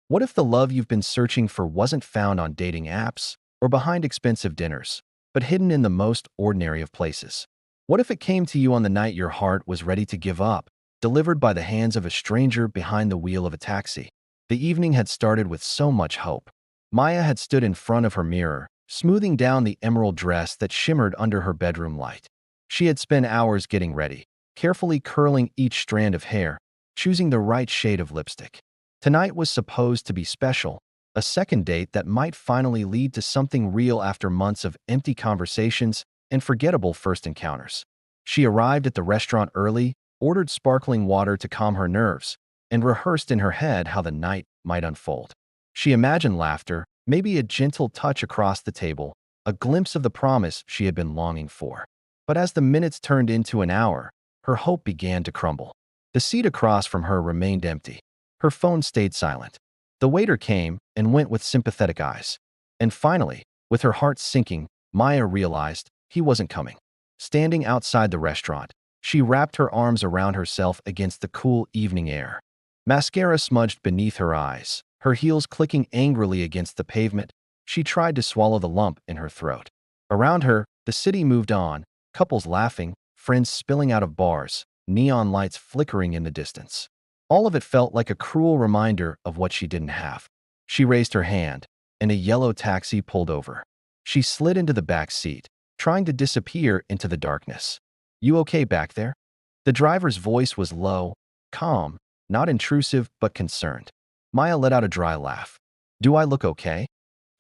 What if the love you've been searching for wasn't found on dating apps or behind expensive dinners, but hidden in the most ordinary of places? What if it came to you on the night your heart was ready to give up, delivered by the hands of a stranger behind the wheel of a taxi? The evening had started with so much hope. Maya had stood in front of her mirror, smoothing down the emerald dress that shimmered under her bedroom light. She had spent hours getting ready, carefully curling each strand of hair, choosing the right shade of lipstick. Tonight was supposed to be special, a second date that might finally lead to something real after months of empty conversations and forgettable first encounters. She arrived at the restaurant early, ordered sparkling water to calm her nerves, and rehearsed in her head how the night might unfold. She imagined laughter, maybe a gentle touch across the table, a glimpse of the promise she had been longing for. But as the minutes turned into an hour, her hope began to crumble. The seat across from her remained empty. Her phone stayed silent. The waiter came and went with sympathetic eyes. And finally, with her heart sinking, Maya realized he wasn't coming. Standing outside the restaurant, she wrapped her arms around herself against the cool evening air. Mascara smudged beneath her eyes, her heels clicking angrily against the pavement. She tried to swallow the lump in her throat. Around her, the city moved on, couples laughing, friends spilling out of bars, neon lights flickering in the distance. All of it felt like a cruel reminder of what she didn't have. She raised her hand, and a yellow taxi pulled over. She slid into the back seat, trying to disappear into the darkness. "You okay back there?" The driver's voice was low, calm, not intrusive but concerned. Maya let out a dry laugh. "Do I look okay?"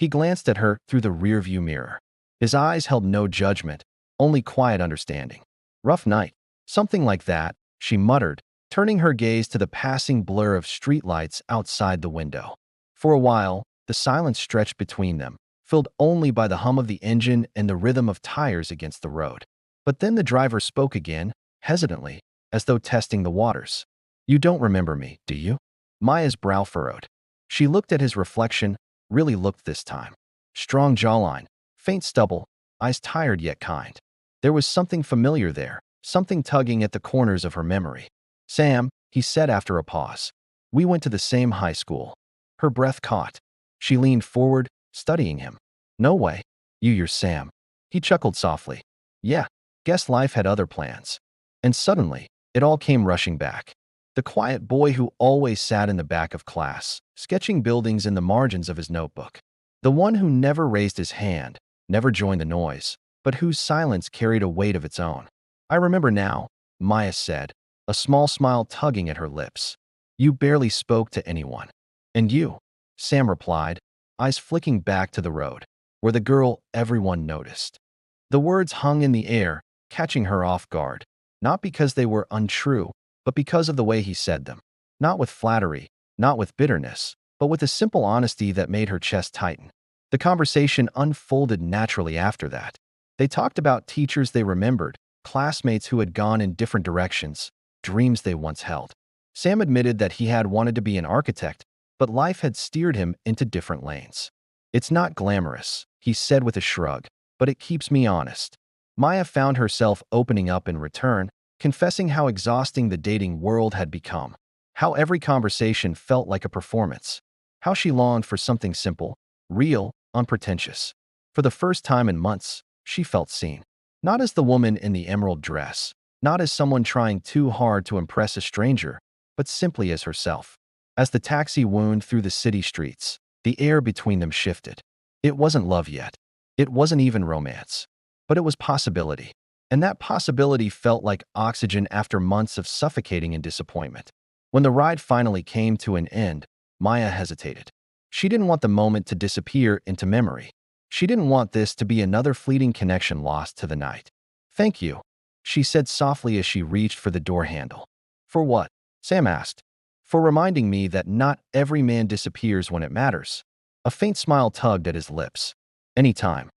He glanced at her through the rearview mirror. His eyes held no judgment, only quiet understanding. "Rough night." "Something like that," she muttered, turning her gaze to the passing blur of streetlights outside the window. For a while, the silence stretched between them, filled only by the hum of the engine and the rhythm of tires against the road. But then the driver spoke again, hesitantly, as though testing the waters. "You don't remember me, do you?" Maya's brow furrowed. She looked at his reflection, really looked this time. Strong jawline, faint stubble, eyes tired yet kind. There was something familiar there, something tugging at the corners of her memory. "Sam," he said after a pause. "We went to the same high school." Her breath caught. She leaned forward, studying him. "No way. You're Sam." He chuckled softly. "Yeah, guess life had other plans." And suddenly, it all came rushing back. The quiet boy who always sat in the back of class, sketching buildings in the margins of his notebook. The one who never raised his hand, never joined the noise, but whose silence carried a weight of its own. "I remember now," Maya said, a small smile tugging at her lips. "You barely spoke to anyone." "And you?" Sam replied, eyes flicking back to the road, where the girl everyone noticed. The words hung in the air, catching her off guard, not because they were untrue, but because of the way he said them. Not with flattery, not with bitterness, but with a simple honesty that made her chest tighten. The conversation unfolded naturally after that. They talked about teachers they remembered, classmates who had gone in different directions, dreams they once held. Sam admitted that he had wanted to be an architect, but life had steered him into different lanes. "It's not glamorous," he said with a shrug, "but it keeps me honest." Maya found herself opening up in return, confessing how exhausting the dating world had become, how every conversation felt like a performance, how she longed for something simple, real, unpretentious. For the first time in months, she felt seen. Not as the woman in the emerald dress, not as someone trying too hard to impress a stranger, but simply as herself. As the taxi wound through the city streets, the air between them shifted. It wasn't love yet. It wasn't even romance. But it was possibility. And that possibility felt like oxygen after months of suffocating and disappointment. When the ride finally came to an end, Maya hesitated. She didn't want the moment to disappear into memory. She didn't want this to be another fleeting connection lost to the night. "Thank you," she said softly as she reached for the door handle. "For what?" Sam asked. "For reminding me that not every man disappears when it matters." A faint smile tugged at his lips. "Anytime."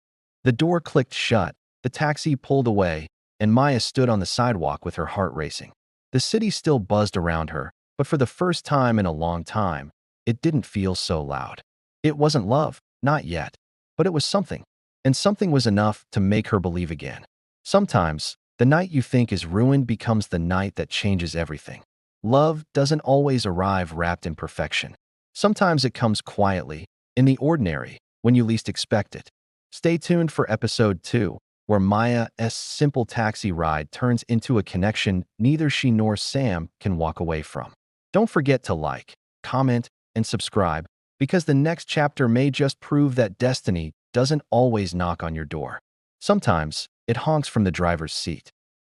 The door clicked shut, the taxi pulled away, and Maya stood on the sidewalk with her heart racing. The city still buzzed around her, but for the first time in a long time, it didn't feel so loud. It wasn't love, not yet, but it was something, and something was enough to make her believe again. Sometimes, the night you think is ruined becomes the night that changes everything. Love doesn't always arrive wrapped in perfection. Sometimes it comes quietly, in the ordinary, when you least expect it. Stay tuned for episode 2, where Maya's simple taxi ride turns into a connection neither she nor Sam can walk away from. Don't forget to like, comment, and subscribe, because the next chapter may just prove that destiny doesn't always knock on your door. Sometimes, it honks from the driver's seat.